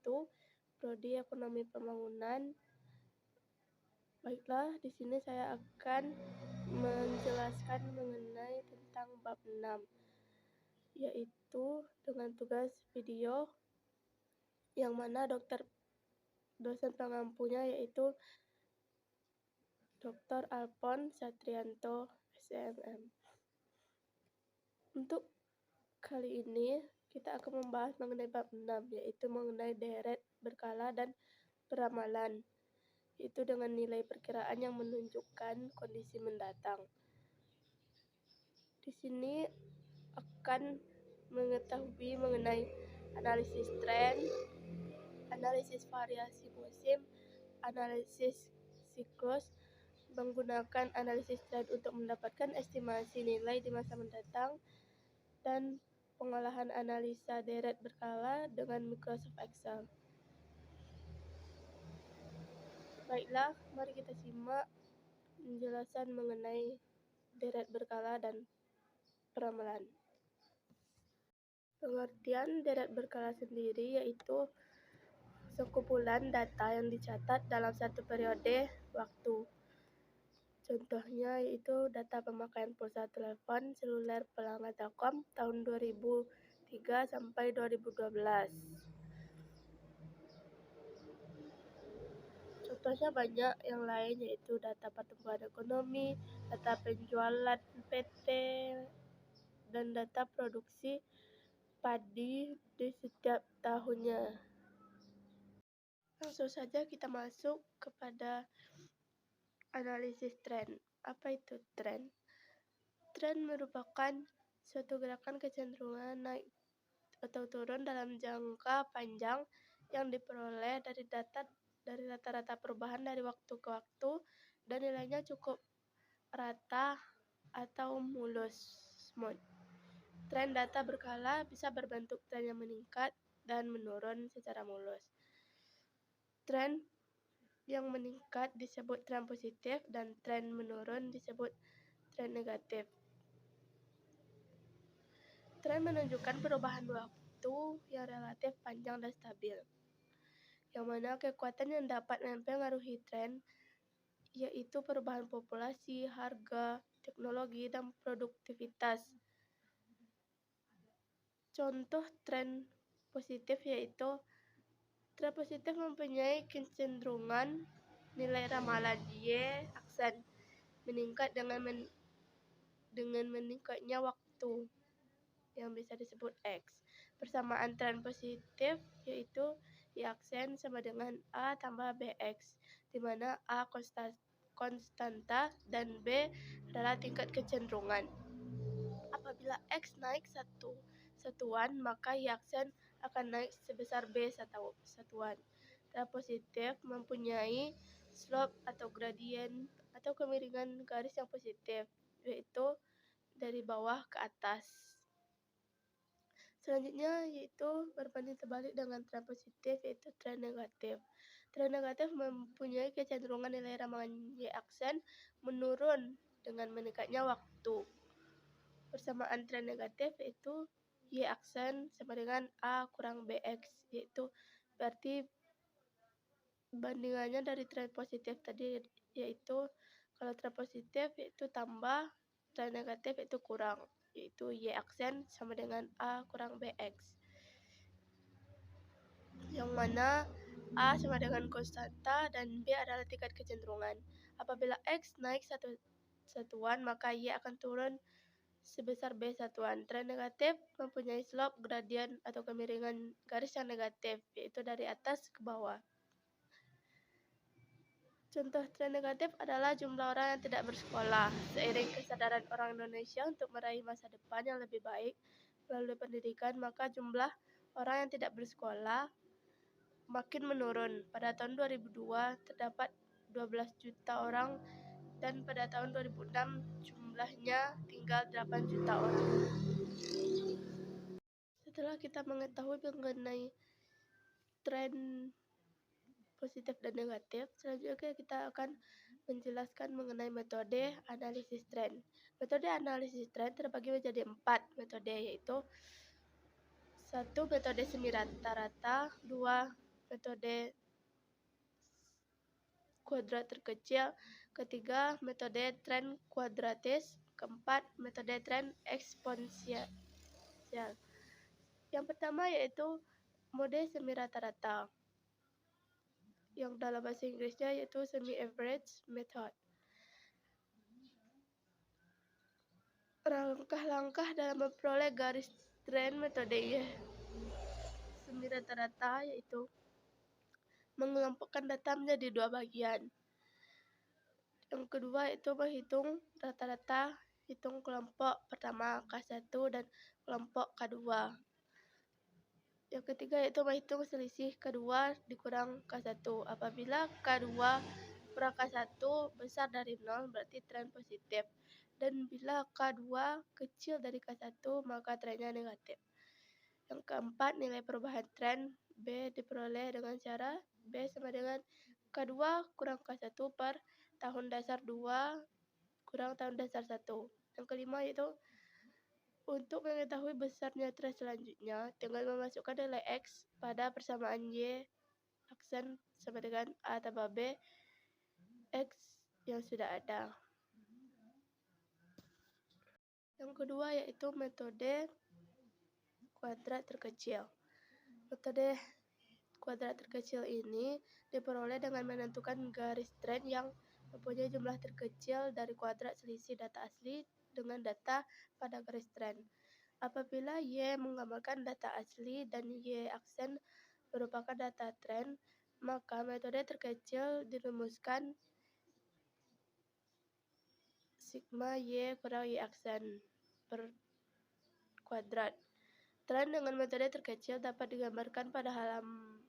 yaitu Prodi Ekonomi Pembangunan. Baiklah, di sini saya akan menjelaskan mengenai tentang bab 6, yaitu dengan tugas video yang mana dosen pengampunya yaitu Dr. Alphonse Satrianto, SMM. Untuk kali ini kita akan membahas mengenai bab 6, yaitu mengenai deret berkala dan peramalan, itu dengan nilai perkiraan yang menunjukkan kondisi mendatang. Di sini akan mengetahui mengenai analisis tren, analisis variasi musim, analisis siklus, menggunakan analisis tren untuk mendapatkan estimasi nilai di masa mendatang, dan pengolahan analisa deret berkala dengan Microsoft Excel. Baiklah, mari kita simak penjelasan mengenai deret berkala dan peramalan. Pengertian deret berkala sendiri yaitu sekumpulan data yang dicatat dalam satu periode waktu. Contohnya yaitu data pemakaian pulsa telepon seluler pelanggan Telkom tahun 2003 sampai 2012. Contohnya banyak yang lain yaitu data pertumbuhan ekonomi, data penjualan PT, dan data produksi padi di setiap tahunnya. Langsung saja kita masuk kepada analisis tren. Apa itu tren? Tren merupakan suatu gerakan kecenderungan naik atau turun dalam jangka panjang yang diperoleh dari rata-rata perubahan dari waktu ke waktu dan nilainya cukup rata atau mulus. Tren data berkala bisa berbentuk tren yang meningkat dan menurun secara mulus. Tren yang meningkat disebut tren positif dan tren menurun disebut tren negatif. Tren menunjukkan perubahan waktu yang relatif panjang dan stabil, yang mana kekuatan yang dapat mempengaruhi tren yaitu perubahan populasi, harga, teknologi, dan produktivitas. Contoh tren positif yaitu tren positif mempunyai kecenderungan nilai ramalan Y aksen meningkat dengan meningkatnya waktu yang bisa disebut X. Persamaan tren positif yaitu Y aksen sama dengan A tambah BX, di mana A konstanta dan B adalah tingkat kecenderungan. Apabila X naik satuan, maka Y aksen akan naik sebesar B satuan. Tren positif mempunyai slope atau gradien atau kemiringan garis yang positif, yaitu dari bawah ke atas. Selanjutnya yaitu berbanding terbalik dengan tren positif, yaitu tren negatif. Tren negatif mempunyai kecenderungan nilai ramalan Y aksen menurun dengan meningkatnya waktu. Persamaan tren negatif yaitu Y aksen sama dengan A kurang BX, yaitu berarti bandingannya dari tren positif tadi, yaitu kalau tren positif yaitu tambah, tren negatif yaitu kurang, yaitu Y aksen sama dengan A kurang BX, yang mana A sama dengan konstanta dan B adalah tingkat kecenderungan. Apabila X naik satuan, maka Y akan turun sebesar B satuan. Tren negatif mempunyai slope gradien atau kemiringan garis yang negatif, yaitu dari atas ke bawah. Contoh tren negatif adalah jumlah orang yang tidak bersekolah. Seiring kesadaran orang Indonesia untuk meraih masa depan yang lebih baik melalui pendidikan, maka jumlah orang yang tidak bersekolah makin menurun. Pada tahun 2002 terdapat 12 juta orang dan pada tahun 2006 jumlahnya tinggal 8 juta orang. Setelah kita mengetahui mengenai tren positif dan negatif, selanjutnya kita akan menjelaskan mengenai metode analisis tren. Metode analisis tren terbagi menjadi 4 metode, yaitu 1. Metode semi rata-rata, 2. metode kuadrat terkecil, ketiga metode tren kuadratis, keempat metode tren eksponensial. Yang pertama yaitu mode semi rata-rata, yang dalam bahasa Inggrisnya yaitu semi-average method. Langkah-langkah dalam memperoleh garis tren metode semi rata-rata yaitu mengelompokkan data menjadi dua bagian. Yang kedua itu menghitung rata-rata, hitung kelompok pertama K1 dan kelompok K2. Yang ketiga yaitu menghitung selisih K2 dikurang K1. Apabila K2 kurang K1 besar dari 0 berarti tren positif. Dan bila K2 kecil dari K1 maka trennya negatif. Yang keempat, nilai perubahan tren B diperoleh dengan cara B sama dengan K2 kurang K1 per tahun dasar 2 kurang tahun dasar 1. Yang kelima yaitu untuk mengetahui besarnya tren selanjutnya, tinggal memasukkan nilai X pada persamaan Y aksen sama dengan A tambah B X yang sudah ada. Yang kedua yaitu metode kuadrat terkecil. Metode kuadrat terkecil ini diperoleh dengan menentukan garis tren yang mempunyai jumlah terkecil dari kuadrat selisih data asli dengan data pada garis tren. Apabila Y menggambarkan data asli dan Y aksen merupakan data tren, maka metode terkecil dirumuskan sigma Y kurang Y aksen per kuadrat. Tren dengan metode terkecil dapat digambarkan pada halaman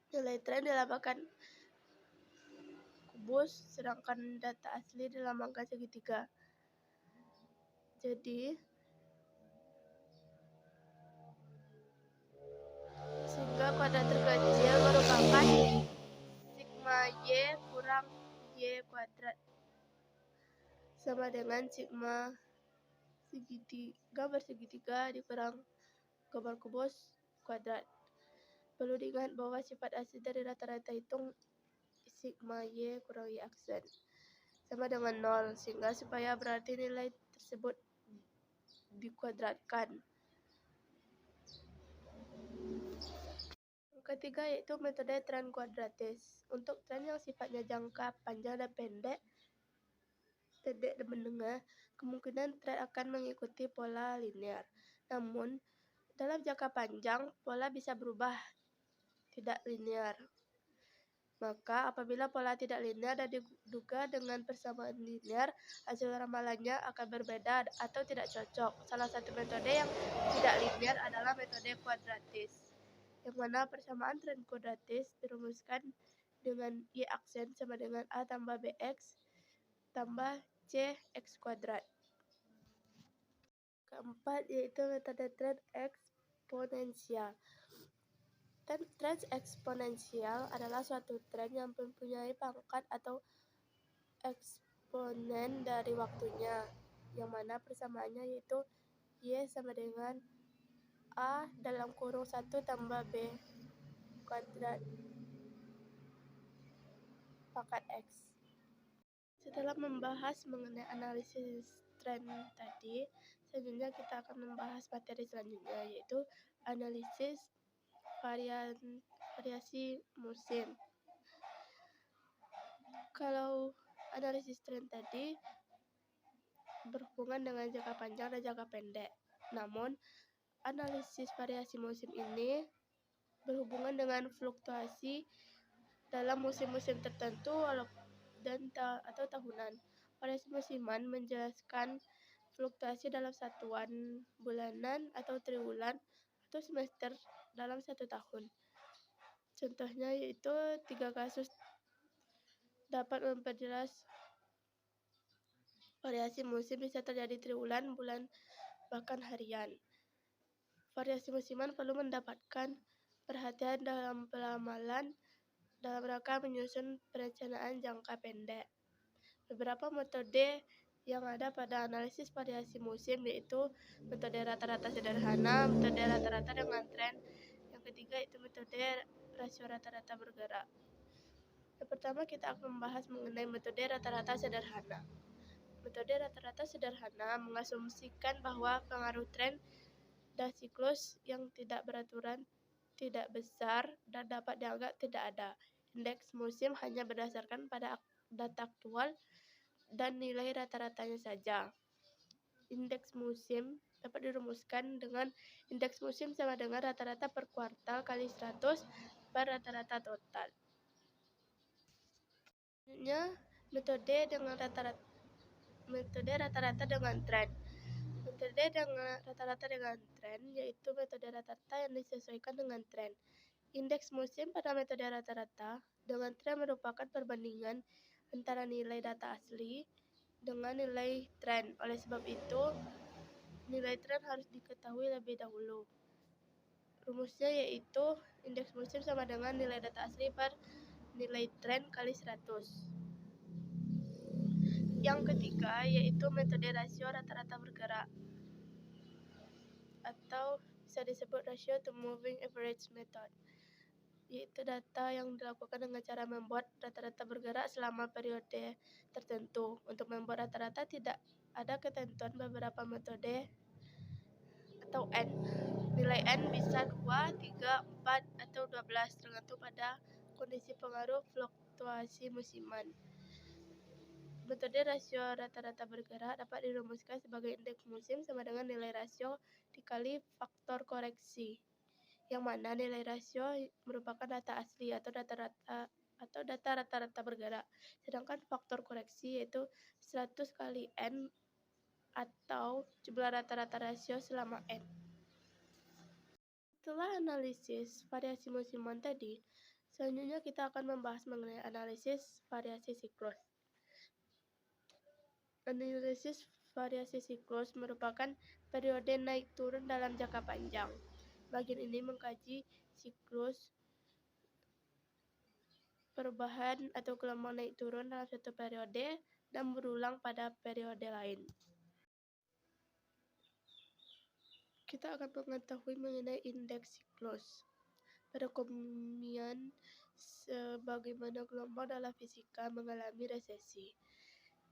nilai tren dilambangkan kubus, sedangkan data asli dilambangkan segitiga. Jadi, sehingga kuadrat terkecil merupakan sigma Y kurang Y kuadrat sama dengan sigma gambar segitiga dikurang gambar kubus kuadrat. Perlu diingat bahwa sifat asli dari rata-rata hitung sigma Y kurang Y aksen sama dengan 0, sehingga supaya berarti nilai tersebut dikuadratkan. Yang ketiga yaitu metode tren kuadratis. Untuk tren yang sifatnya jangka panjang dan pendek dan menengah, kemungkinan tren akan mengikuti pola linear. Namun, dalam jangka panjang, pola bisa berubah tidak linear. Maka, apabila pola tidak linear dan diduga dengan persamaan linear, hasil ramalannya akan berbeda atau tidak cocok. Salah satu metode yang tidak linear adalah metode kuadratis, yang mana persamaan tren kuadratis dirumuskan dengan Y aksen sama dengan A tambah BX tambah C X kuadrat. Keempat yaitu metode tren eksponensial. Tren eksponensial adalah suatu tren yang mempunyai pangkat atau eksponen dari waktunya, yang mana persamaannya yaitu Y sama dengan A dalam kurung 1 tambah B kuadrat pangkat X. Setelah membahas mengenai analisis tren tadi, selanjutnya kita akan membahas materi selanjutnya yaitu analisis variasi musim. Kalau analisis tren tadi berhubungan dengan jangka panjang dan jangka pendek. Namun, analisis variasi musim ini berhubungan dengan fluktuasi dalam musim-musim tertentu atau tahunan. Variasi musiman menjelaskan fluktuasi dalam satuan bulanan atau triwulan atau semester dalam satu tahun. Contohnya yaitu 3 kasus dapat memperjelas variasi musim bisa terjadi triwulan, bulan, bahkan harian. Variasi musiman perlu mendapatkan perhatian dalam pelamalan dalam rangka menyusun perencanaan jangka pendek. Beberapa metode yang ada pada analisis variasi musim yaitu metode rata-rata sederhana, metode rata-rata dengan tren. Yang ketiga yaitu metode rasio rata-rata bergerak. Yang pertama kita akan membahas mengenai metode rata-rata sederhana. Metode rata-rata sederhana mengasumsikan bahwa pengaruh tren dan siklus yang tidak beraturan tidak besar dan dapat dianggap tidak ada. Indeks musim hanya berdasarkan pada data aktual dan nilai rata-ratanya saja. Indeks musim dapat dirumuskan dengan indeks musim sama dengan rata-rata per kuartal kali 100 per rata-rata total. Selanjutnya, metode rata-rata dengan tren. Metode dengan rata-rata dengan tren yaitu metode rata-rata yang disesuaikan dengan tren. Indeks musim pada metode rata-rata dengan tren merupakan perbandingan antara nilai data asli dengan nilai tren. Oleh sebab itu, nilai tren harus diketahui lebih dahulu. Rumusnya yaitu indeks musim sama dengan nilai data asli per nilai tren kali 100. Yang ketiga yaitu metode rasio rata-rata bergerak atau bisa disebut ratio to moving average method, yaitu data yang dilakukan dengan cara membuat rata-rata bergerak selama periode tertentu. Untuk membuat rata-rata tidak ada ketentuan beberapa metode atau N. Nilai N bisa 2, 3, 4, atau 12 tergantung pada kondisi pengaruh fluktuasi musiman. Metode rasio rata-rata bergerak dapat dirumuskan sebagai indeks musim sama dengan nilai rasio dikali faktor koreksi, yang mana nilai rasio merupakan data asli atau data rata-rata bergerak, sedangkan faktor koreksi yaitu 100 kali N atau jumlah rata-rata rasio selama N. Setelah analisis variasi musiman tadi, selanjutnya kita akan membahas mengenai analisis variasi siklus. Analisis variasi siklus merupakan periode naik turun dalam jangka panjang. Bagian ini mengkaji siklus perubahan atau gelombang naik turun dalam satu periode dan berulang pada periode lain. Kita akan mengetahui mengenai indeks siklus. Pada keumuman, sebagaimana gelombang dalam fisika mengalami resesi,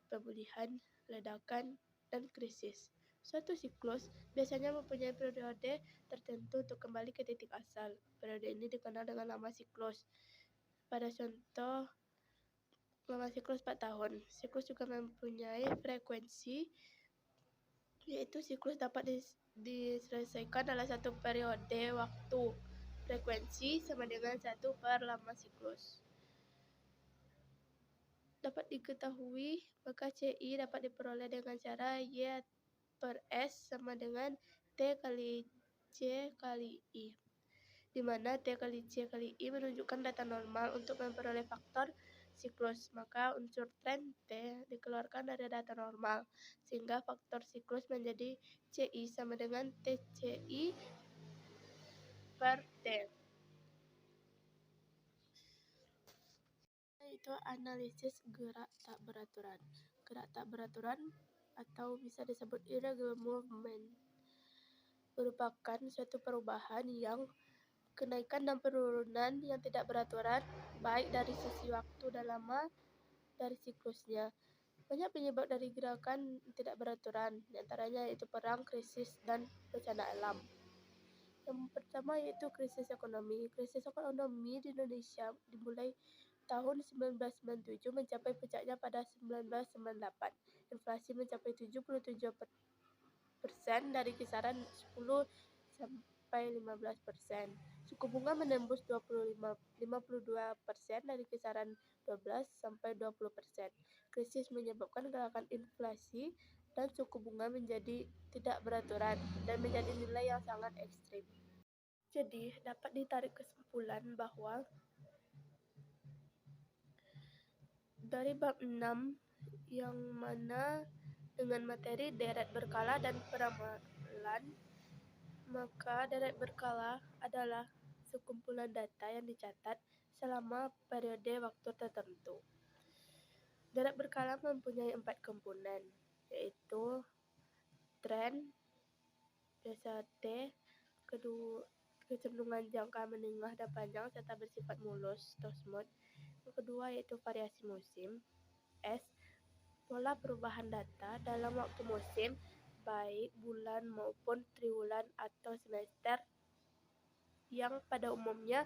pemulihan, ledakan, dan krisis. Suatu siklus biasanya mempunyai periode tertentu untuk kembali ke titik asal. Periode ini dikenal dengan lama siklus. Pada contoh, lama siklus 4 tahun. Siklus juga mempunyai frekuensi, yaitu siklus dapat diselesaikan dalam satu periode waktu. Frekuensi sama dengan 1 per lama siklus. Dapat diketahui, maka CI dapat diperoleh dengan cara Y per S sama dengan T kali C kali I, di mana T kali C kali I menunjukkan data normal. Untuk memperoleh faktor siklus, maka unsur tren T dikeluarkan dari data normal, sehingga faktor siklus menjadi CI sama dengan TCI per T. Itu analisis gerak tak beraturan. Gerak tak beraturan atau bisa disebut irregular movement merupakan suatu perubahan yang kenaikan dan penurunan yang tidak beraturan, baik dari sisi waktu dan lama dari siklusnya. Banyak penyebab dari gerakan tidak beraturan, diantaranya yaitu perang, krisis, dan bencana alam. Yang pertama yaitu krisis ekonomi. Krisis ekonomi di Indonesia dimulai tahun 1997 mencapai puncaknya pada 1998. Inflasi mencapai 77% dari kisaran 10 sampai 15%. Suku bunga menembus 52% dari kisaran 12 sampai 20%. Krisis menyebabkan gerakan inflasi dan suku bunga menjadi tidak beraturan dan menjadi nilai yang sangat ekstrim. Jadi, dapat ditarik kesimpulan bahwa dari bab 6 yang mana dengan materi deret berkala dan peramalan, maka deret berkala adalah sekumpulan data yang dicatat selama periode waktu tertentu. Deret berkala mempunyai 4 komponen, yaitu tren, biasa T, kecenderungan jangka menengah dan panjang serta bersifat mulus atau smooth. Yang kedua yaitu variasi musim. S. Pola perubahan data dalam waktu musim, baik bulan maupun triwulan atau semester, yang pada umumnya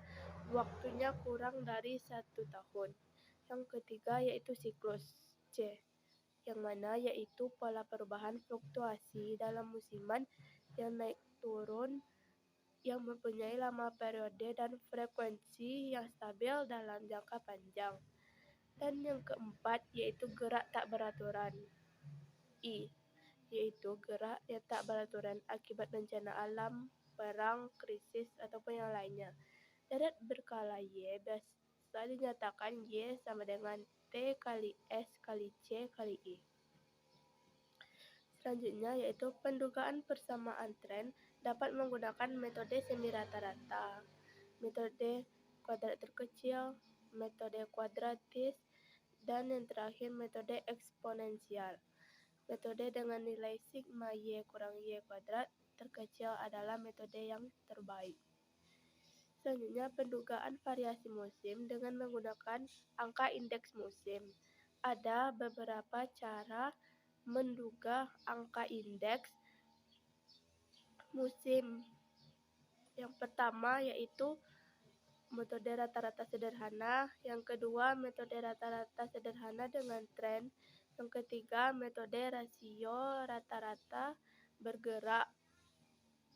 waktunya kurang dari 1 tahun. Yang ketiga yaitu siklus. C. Yang mana yaitu pola perubahan fluktuasi dalam musiman yang naik turun yang mempunyai lama periode dan frekuensi yang stabil dalam jangka panjang. Dan yang keempat yaitu gerak tak beraturan. I. Yaitu gerak yang tak beraturan akibat bencana alam, perang, krisis, ataupun yang lainnya. Deret berkala Y biasa dinyatakan Y sama dengan T kali S kali C kali I. Selanjutnya yaitu pendugaan persamaan tren dapat menggunakan metode semi rata-rata, metode kuadrat terkecil, metode kuadratis, dan yang terakhir metode eksponensial. Metode dengan nilai sigma Y kurang Y kuadrat terkecil adalah metode yang terbaik. Selanjutnya pendugaan variasi musim dengan menggunakan angka indeks musim. Ada beberapa cara menduga angka indeks musim. Yang pertama yaitu metode rata-rata sederhana, yang kedua metode rata-rata sederhana dengan tren, yang ketiga metode rasio rata-rata bergerak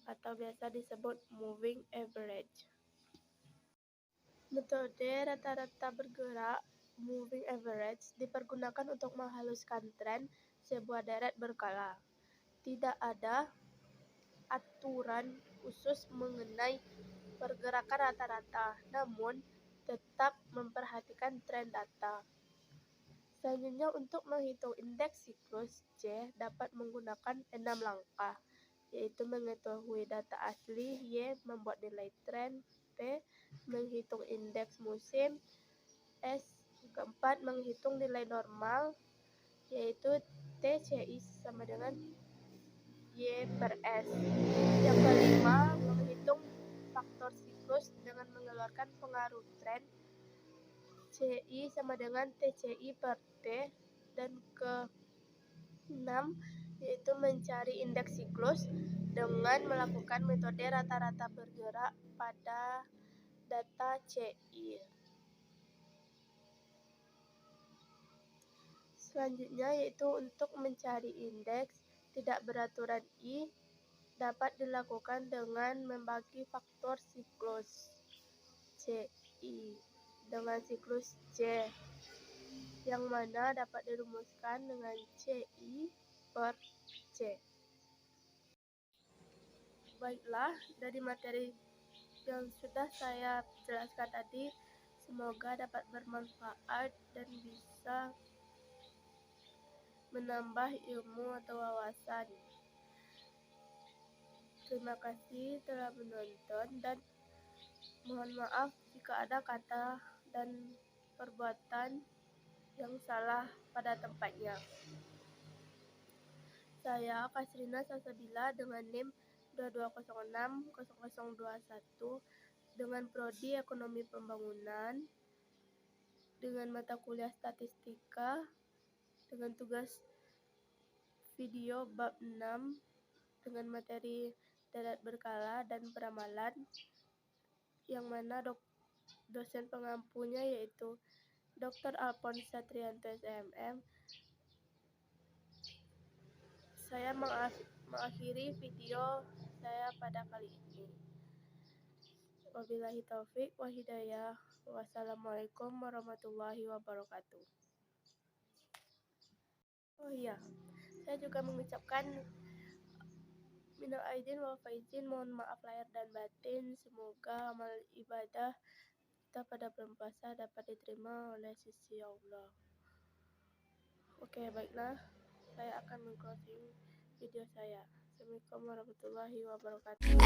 atau biasa disebut moving average. Metode rata-rata bergerak moving average dipergunakan untuk menghaluskan tren sebuah deret berkala. Tidak ada aturan khusus mengenai pergerakan rata-rata, namun tetap memperhatikan tren data. Selanjutnya untuk menghitung indeks siklus, C dapat menggunakan 6 langkah, yaitu mengetahui data asli, Y membuat nilai tren, P menghitung indeks musim, S keempat menghitung nilai normal, yaitu TCI sama dengan Y per S. Yang kelima menghitung faktor siklus dengan mengeluarkan pengaruh tren, CI sama dengan TCI per T. Dan ke-6 yaitu mencari indeks siklus dengan melakukan metode rata-rata bergerak pada data CI. Selanjutnya yaitu untuk mencari indeks tidak beraturan I dapat dilakukan dengan membagi faktor siklus CI dengan siklus C, yang mana dapat dirumuskan dengan CI per C. Baiklah, dari materi yang sudah saya jelaskan tadi, semoga dapat bermanfaat dan bisa menambah ilmu atau wawasan. Terima kasih telah menonton dan mohon maaf jika ada kata dan perbuatan yang salah pada tempatnya. Saya Kasrina Salsabila dengan NIM 22060021 dengan prodi Ekonomi Pembangunan dengan mata kuliah statistika dengan tugas video bab 6 dengan materi deret berkala dan peramalan, yang mana dosen pengampunya yaitu Dr. Alphonse Satrianto SMM. Saya mengakhiri video saya pada kali ini. Wabillahi taufik wa hidayah. Wassalamualaikum warahmatullahi wabarakatuh. Oh iya, saya juga mengucapkan minal aidin wal faizin, mohon maaf lahir dan batin. Semoga amal ibadah kita pada bulan puasa dapat diterima oleh sisi Allah. Oke, baiklah, saya akan meng-closing video saya. Assalamualaikum warahmatullahi wabarakatuh.